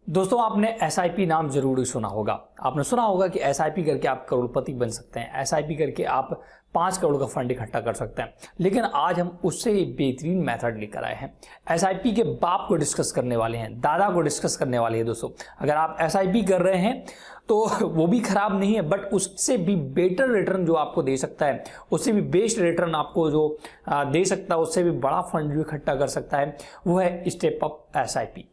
दोस्तों आपने एसआईपी नाम जरूर सुना होगा। आपने सुना होगा कि एसआईपी करके आप करोड़पति बन सकते हैं, एसआईपी करके आप 5 करोड़ का फंड इकट्ठा कर सकते हैं। लेकिन आज हम उससे बेहतरीन मेथड लेकर आए हैं। एसआईपी के बाप को डिस्कस करने वाले हैं, दादा को डिस्कस करने वाले हैं। दोस्तों अगर आप एसआईपी कर रहे हैं तो वो भी खराब नहीं है, बट उससे भी बेटर रिटर्न जो आपको दे सकता है, उससे भी बेस्ट रिटर्न आपको जो दे सकता है, उससे भी बड़ा फंड जो इकट्ठा कर सकता है, वो है स्टेप अप एसआईपी।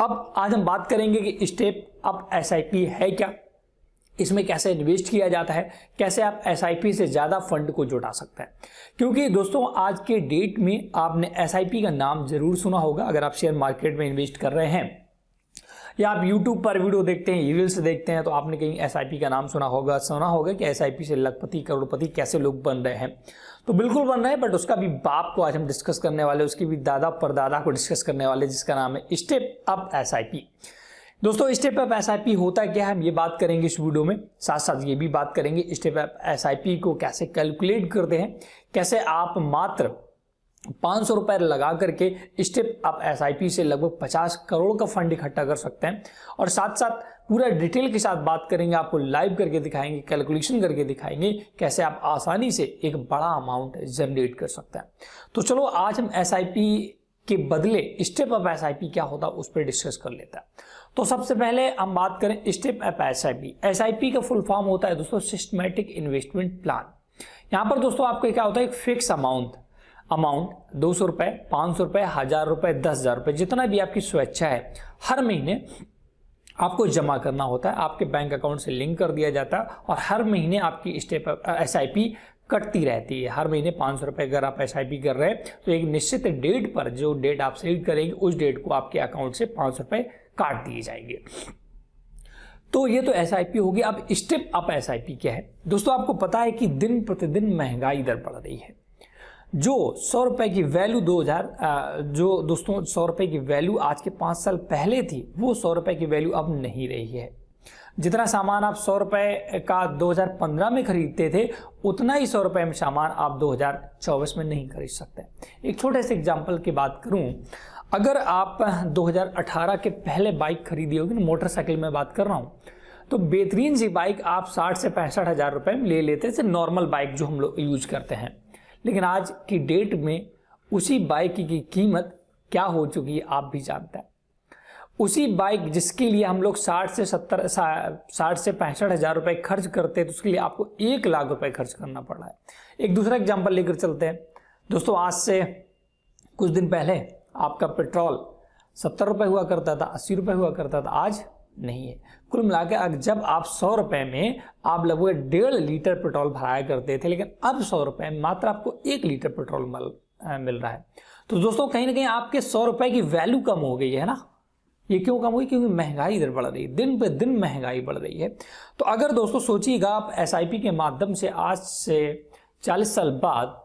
अब आज हम बात करेंगे कि स्टेप अप एसआईपी है क्या, इसमें कैसे इन्वेस्ट किया जाता है, कैसे आप एसआईपी से ज़्यादा फंड को जुटा सकते हैं। क्योंकि दोस्तों आज के डेट में आपने एसआईपी का नाम जरूर सुना होगा। अगर आप शेयर मार्केट में इन्वेस्ट कर रहे हैं या आप यूट्यूब पर वीडियो देखते हैं, रील्स देखते हैं, तो आपने कहीं एसआईपी का नाम सुना होगा कि एसआईपी से लखपति करोड़पति कैसे लोग बन रहे हैं। तो बिल्कुल बन रहे हैं, बट उसका भी बाप को आज हम डिस्कस करने वाले, उसकी भी दादा परदादा को डिस्कस करने वाले, जिसका नाम है स्टेप अप एसआईपी। दोस्तों स्टेप अप एसआईपी होता क्या है, हम ये बात करेंगे इस वीडियो में। साथ साथ ये भी बात करेंगे स्टेप अप एसआईपी को कैसे कैलकुलेट करते हैं, कैसे आप मात्र 500 रुपए लगा करके स्टेप अप एसआईपी से लगभग 50 करोड़ का फंड इकट्ठा कर सकते हैं। और साथ साथ पूरा डिटेल के साथ बात करेंगे, आपको लाइव करके दिखाएंगे, कैलकुलेशन करके दिखाएंगे कैसे आप आसानी से एक बड़ा अमाउंट जनरेट कर सकते हैं। तो चलो आज हम एसआईपी के बदले स्टेप अप एसआईपी क्या होता है उस पर डिस्कस कर लेते हैं। तो सबसे पहले हम बात करें स्टेप अप एसआईपी। एसआईपी का फुल फॉर्म होता है दोस्तों सिस्टमैटिक इन्वेस्टमेंट प्लान। यहां पर दोस्तों आपको क्या होता है, एक फिक्स अमाउंट 200 रुपए, 500 रुपए, 1000 रुपए, 10,000 रुपए, जितना भी आपकी स्वेच्छा है, हर महीने आपको जमा करना होता है। आपके बैंक अकाउंट से लिंक कर दिया जाता है और हर महीने आपकी स्टेप एसआईपी कटती रहती है। हर महीने 500 रुपए अगर आप एसआईपी कर रहे हैं तो एक निश्चित डेट पर, जो डेट आप सेलेक्ट करेंगे, उस डेट को आपके अकाउंट से 500 रुपए काट दिए जाएंगे। तो ये तो एसआईपी होगी। अब स्टेप अप एसआईपी क्या है दोस्तों, आपको पता है कि दिन प्रतिदिन महंगाई दर बढ़ रही है। जो 100 रुपए की वैल्यू 100 रुपए की वैल्यू आज के 5 साल पहले थी, वो 100 रुपए की वैल्यू अब नहीं रही है। जितना सामान आप 100 रुपए का 2015 में खरीदते थे, उतना ही 100 रुपए में सामान आप 2024 में नहीं खरीद सकते। एक छोटे से एग्जांपल की बात करूं, अगर आप 2018 के पहले बाइक खरीदी होगी, मोटरसाइकिल में बात कर रहा हूं, तो बेहतरीन सी बाइक आप 60 से 65 हजार रुपए में ले लेते थे, नॉर्मल बाइक जो हम लोग यूज करते हैं। लेकिन आज की डेट में उसी बाइक की कीमत क्या हो चुकी है आप भी जानते हैं। उसी बाइक जिसके लिए हम लोग 60 से 65 हजार रुपए खर्च करते हैं, तो उसके लिए आपको 1 लाख रुपए खर्च करना पड़ रहा है। एक दूसरा एग्जांपल लेकर चलते हैं दोस्तों। आज से कुछ दिन पहले आपका पेट्रोल 70 रुपए हुआ करता था, 80 रुपए हुआ करता था, आज नहीं है। कुल मिलाकर जब आप 100 रुपए में आप लगभग 1.5 लीटर पेट्रोल भराया करते थे, लेकिन अब 100 रुपए में मात्र आपको 1 लीटर पेट्रोल मिल रहा है। तो दोस्तों कहीं ना कहीं आपके 100 रुपए की वैल्यू कम हो गई है ना। ये क्यों कम हुई? क्योंकि महंगाई इधर बढ़ रही है, दिन पे दिन महंगाई बढ़ रही है। तो अगर दोस्तों सोचिएगा आप एसआईपी के माध्यम से आज से 40 साल बाद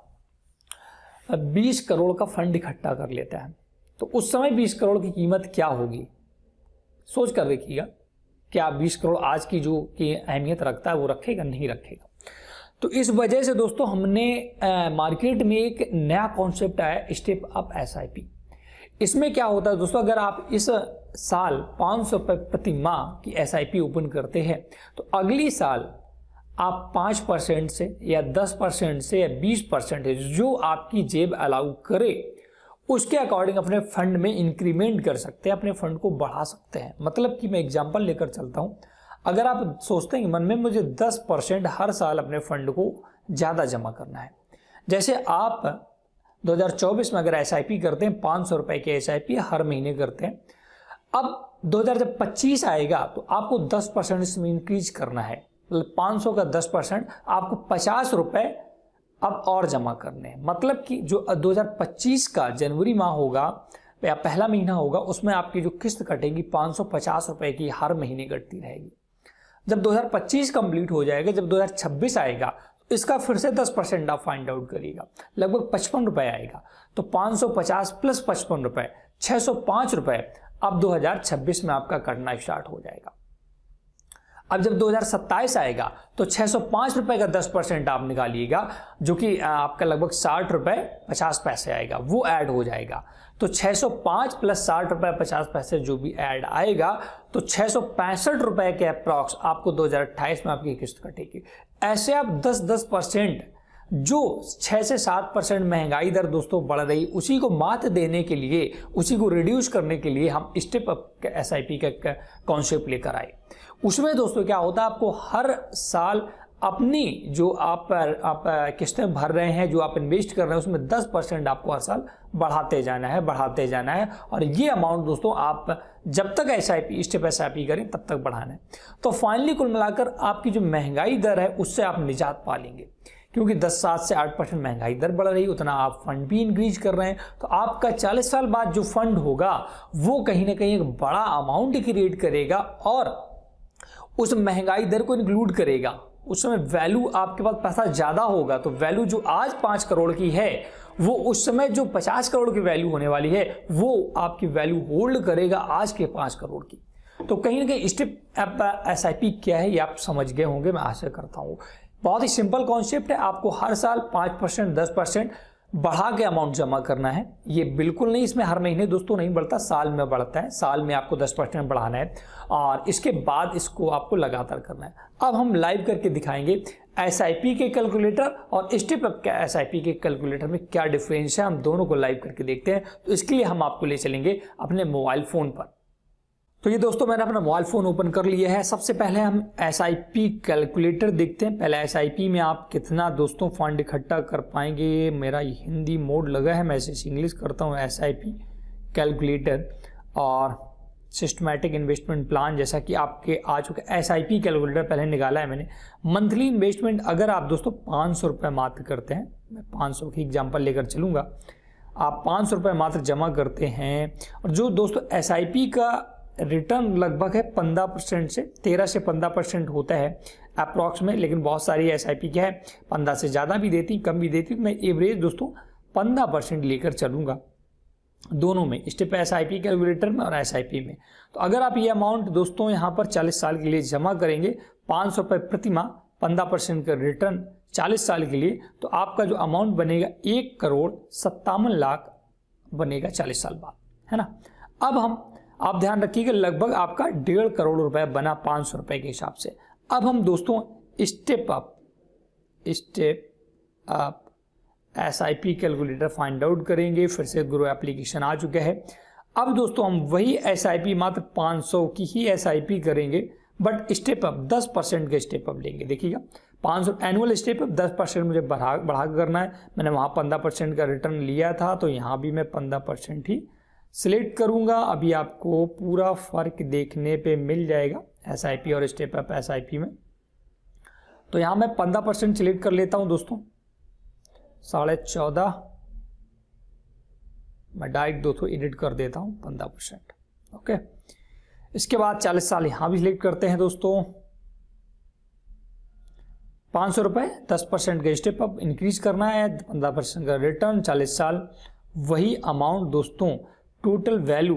20 करोड़ का फंड इकट्ठा कर लेता है, तो उस समय 20 करोड़ की कीमत क्या होगी, सोच कर देखिएगा। क्या 20 करोड़ आज की जो की अहमियत रखता है वो रखेगा? नहीं रखेगा। तो इस वजह से दोस्तों हमने मार्केट में एक नया कॉन्सेप्ट आया, स्टेप अप एसआईपी। इसमें क्या होता है दोस्तों, अगर आप इस साल 500 रुपए प्रति माह की एसआईपी ओपन करते हैं, तो अगली साल आप 5% से या 10% से या 20% जो आपकी जेब अलाउ करे, उसके अकॉर्डिंग अपने फंड में इंक्रीमेंट कर सकते हैं, अपने फंड को बढ़ा सकते हैं। मतलब कि मैं एग्जांपल लेकर चलता हूं, अगर आप सोचते हैं कि मन में मुझे 10% हर साल अपने फंड को ज़्यादा जमा करना है, जैसे आप 2024 में अगर एसआईपी करते हैं, 500 रुपए की एसआईपी हर महीने करते हैं, अब 2025 आएगा तो आपको 10% इसमें इंक्रीज करना है। मतलब 500 का 10% आपको 50 रुपए अब और जमा करने हैं। मतलब कि जो 2025 का जनवरी माह होगा या पहला महीना होगा, उसमें आपकी जो किस्त कटेगी 550 रुपए की हर महीने कटती रहेगी। जब 2025 कंप्लीट हो जाएगा, जब 2026 आएगा, तो इसका फिर से 10% आप फाइंड आउट करिएगा, लगभग 55 रुपए आएगा। तो 550 प्लस 55 रुपए 605 रुपए अब 2026 में आपका कटना स्टार्ट हो जाएगा। अब जब 2027 आएगा तो 605 रुपए का 10% आप निकालिएगा, जो कि आपका लगभग 60 रुपए 50 पैसे आएगा, वो ऐड हो जाएगा। तो 605 प्लस 60 रुपए 50 पैसे जो भी ऐड आएगा, तो 665 रुपए के अप्रॉक्स आपको 2028 में आपकी किस्त कटेगी। ऐसे आप 10% जो 6 से 7% महंगाई दर दोस्तों बढ़ रही, उसी को मात देने के लिए, उसी को रिड्यूस करने के लिए हम स्टेप अप SIP का कॉन्सेप्ट लेकर आए। उसमें दोस्तों क्या होता है, आपको हर साल अपनी जो आप किस्तें भर रहे हैं, जो आप इन्वेस्ट कर रहे हैं, उसमें 10% आपको हर साल बढ़ाते जाना है। और ये अमाउंट दोस्तों आप जब तक स्टेप SIP करें तब तक बढ़ाना है। तो फाइनली कुल मिलाकर आपकी जो महंगाई दर है उससे आप निजात पा लेंगे, क्योंकि 7 से 8% महंगाई दर बढ़ रही, उतना आप फंड भी इंक्रीज कर रहे हैं। तो आपका 40 साल बाद जो फंड होगा वो कहीं ना कहीं एक बड़ा अमाउंट क्रिएट करेगा और उस महंगाई दर को इंक्लूड करेगा। उस समय वैल्यू, आपके पास पैसा ज़्यादा होगा तो वैल्यू जो आज 5 करोड़ की है वो उस समय जो 50 करोड़ की वैल्यू होने वाली है वो आपकी वैल्यू होल्ड करेगा आज के 5 करोड़ की। तो कहीं ना कहीं स्टेप SIP क्या है ये आप समझ गए होंगे, मैं आशा करता हूँ। बहुत ही सिंपल कॉन्सेप्ट है, आपको हर साल 5% 10% बढ़ा के अमाउंट जमा करना है। ये बिल्कुल नहीं इसमें हर महीने दोस्तों नहीं बढ़ता, साल में बढ़ता है। साल में आपको 10% बढ़ाना है और इसके बाद इसको आपको लगातार करना है। अब हम लाइव करके दिखाएंगे SIP के कैलकुलेटर और स्टेप अप के SIP के कैलकुलेटर में क्या डिफरेंस है, हम दोनों को लाइव करके देखते हैं। तो इसके लिए हम आपको ले चलेंगे अपने मोबाइल फोन पर। तो ये दोस्तों मैंने अपना मोबाइल फोन ओपन कर लिया है। सबसे पहले हम SIP कैलकुलेटर देखते हैं। पहले SIP में आप कितना दोस्तों फंड इकट्ठा कर पाएंगे। मेरा हिंदी मोड लगा है, मैं इसे इंग्लिश करता हूँ। SIP कैलकुलेटर और सिस्टमैटिक इन्वेस्टमेंट प्लान, जैसा कि आपके आ चुका। SIP कैलकुलेटर पहले निकाला है मैंने। मंथली इन्वेस्टमेंट अगर आप दोस्तों 500 रुपये मात्र करते हैं, मैं 500 की एग्जाम्पल लेकर चलूँगा। आप 500 रुपये मात्र जमा करते हैं और जो दोस्तों SIP का रिटर्न लगभग है 15% से 13 से 15% होता है अप्रॉक्स में, लेकिन बहुत सारी SIP क्या है 15 से ज़्यादा भी देती, कम भी देती। तो मैं एवरेज दोस्तों 15% लेकर चलूँगा दोनों में, स्टेप SIP कैलकुलेटर में और SIP में। तो अगर आप ये अमाउंट दोस्तों यहाँ पर 40 साल के लिए जमा करेंगे, 500 रुपये प्रति माह, 15% का रिटर्न 40 साल के लिए, तो आपका जो अमाउंट बनेगा 1,57,00,000 बनेगा 40 साल बाद, है ना। अब आप ध्यान रखिएगा लगभग आपका 1.5 करोड़ रुपए बना 500 रुपए के हिसाब से। अब हम दोस्तों step up SIP calculator find out करेंगे। फिर से गुरु एप्लीकेशन आ चुका है। अब दोस्तों हम वही SIP मात्र 500 की ही SIP करेंगे, बट स्टेप अप 10% का स्टेप अप लेंगे। देखिएगा 500 एनुअल स्टेप अप 10% मुझे बढ़ा करना है। मैंने वहाँ 15% का रिटर्न लिया था, तो यहाँ भी मैं 15% ही सिलेक्ट करूंगा। अभी आपको पूरा फर्क देखने पे मिल जाएगा SIP और स्टेप अप SIP में। तो यहाँ मैं 15% सिलेक्ट कर लेता हूं दोस्तों, 14.5 मैं डायरेक्ट दोस्तों एडिट कर देता हूं 15%। ओके, इसके बाद 40 साल यहाँ भी सिलेक्ट करते हैं दोस्तों। 500 रुपये 10% का स्टेप अप इंक्रीज करना है, 15% का रिटर्न, 40 साल। वही अमाउंट दोस्तों टोटल वैल्यू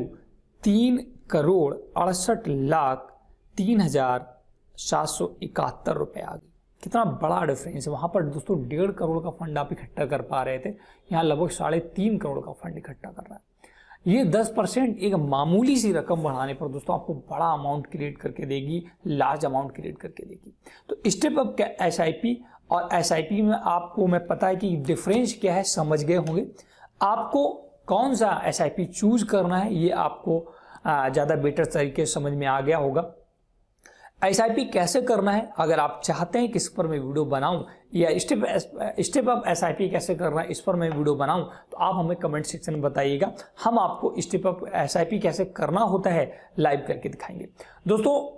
3,68,03,771 रुपये आ गई। कितना बड़ा डिफरेंस है। वहाँ पर दोस्तों 1.5 करोड़ का फंड आप इकट्ठा कर पा रहे थे, यहाँ लगभग 3.5 करोड़ का फंड इकट्ठा कर रहा है। ये 10% एक मामूली सी रकम बढ़ाने पर दोस्तों आपको बड़ा अमाउंट क्रिएट करके देगी, लार्ज अमाउंट क्रिएट करके देगी। तो स्टेप अप का SIP और SIP में आपको मैं पता है कि डिफरेंस क्या है, समझ गए होंगे। आपको कौन सा SIP चूज करना है ये आपको ज़्यादा बेटर तरीके से समझ में आ गया होगा। SIP कैसे करना है, अगर आप चाहते हैं कि इस पर मैं वीडियो बनाऊं या स्टेप अप SIP कैसे करना है इस पर मैं वीडियो बनाऊं, तो आप हमें कमेंट सेक्शन में बताइएगा। हम आपको स्टेप अप SIP कैसे करना होता है लाइव करके दिखाएंगे। दोस्तों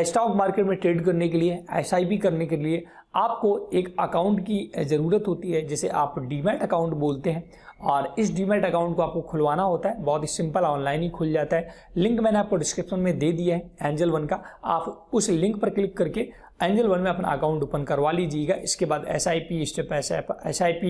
स्टॉक मार्केट में ट्रेड करने के लिए, SIP करने के लिए आपको एक अकाउंट की ज़रूरत होती है, जिसे आप डीमैट अकाउंट बोलते हैं। और इस डीमैट अकाउंट को आपको खुलवाना होता है, बहुत ही सिंपल, ऑनलाइन ही खुल जाता है। लिंक मैंने आपको डिस्क्रिप्शन में दे दिया है एंजल वन का, आप उस लिंक पर क्लिक करके एंजल वन में अपना अकाउंट ओपन करवा लीजिएगा। इसके बाद SIP, step SIP,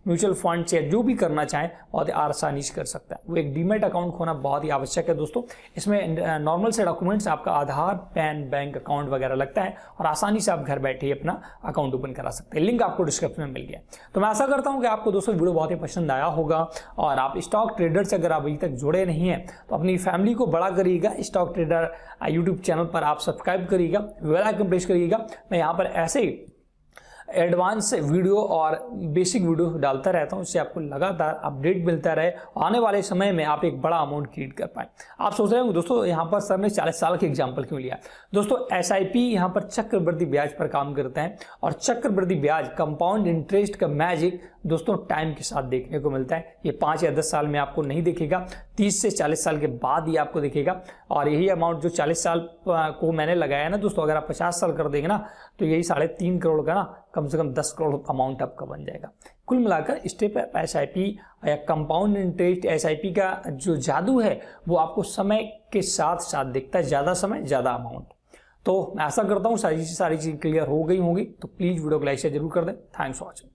mutual fund से जो भी करना चाहें बहुत ही आसानी से कर सकते हैं। वो एक डीमेट अकाउंट खोना बहुत ही आवश्यक है दोस्तों। इसमें नॉर्मल से डॉक्यूमेंट्स आपका आधार, पैन, बैंक अकाउंट वगैरह लगता है और आसानी से आप घर बैठे ही अपना अकाउंट ओपन करा सकते हैं। लिंक आपको डिस्क्रिप्शन में मिल गया। तो मैं आशा करता हूँ कि आपको दोस्तों वीडियो बहुत ही पसंद आया होगा और आप स्टॉक ट्रेडर से अगर आप अभी तक जुड़े नहीं हैं तो अपनी फैमिली को बड़ा करिएगा। स्टॉक ट्रेडर यूट्यूब चैनल पर आप सब्सक्राइब करिएगा, बेल आइकन प्रेस करिएगा। मैं यहाँ पर ऐसे एडवांस वीडियो और बेसिक वीडियो डालता रहता हूँ, उससे आपको लगातार अपडेट मिलता रहे, आने वाले समय में आप एक बड़ा अमाउंट क्रिएट कर पाए। आप सोच रहे होंगे दोस्तों यहाँ पर सर ने 40 साल के एग्जाम्पल क्यों लिया। दोस्तों SIP यहाँ पर चक्रवृद्धि ब्याज पर काम करते हैं और चक्रवृद्धि ब्याज, कंपाउंड इंटरेस्ट का मैजिक दोस्तों टाइम के साथ देखने को मिलता है। ये 5 या 10 साल में आपको नहीं दिखेगा, 30 से 40 साल के बाद ही आपको दिखेगा। और यही अमाउंट जो 40 साल को मैंने लगाया ना दोस्तों, अगर आप 50 साल कर देंगे ना तो यही 3.5 करोड़ का ना कम से कम 10 करोड़ अमाउंट आपका बन जाएगा। कुल मिलाकर स्टेप SIP या कंपाउंड इंटरेस्ट SIP का जो जादू है वो आपको समय के साथ साथ दिखता है। ज़्यादा समय ज़्यादा अमाउंट। तो मैं आशा करता हूँ सारी चीज़ क्लियर हो गई होंगी। तो प्लीज़ वीडियो को लाइक शेयर जरूर कर दें। Thanks for watching.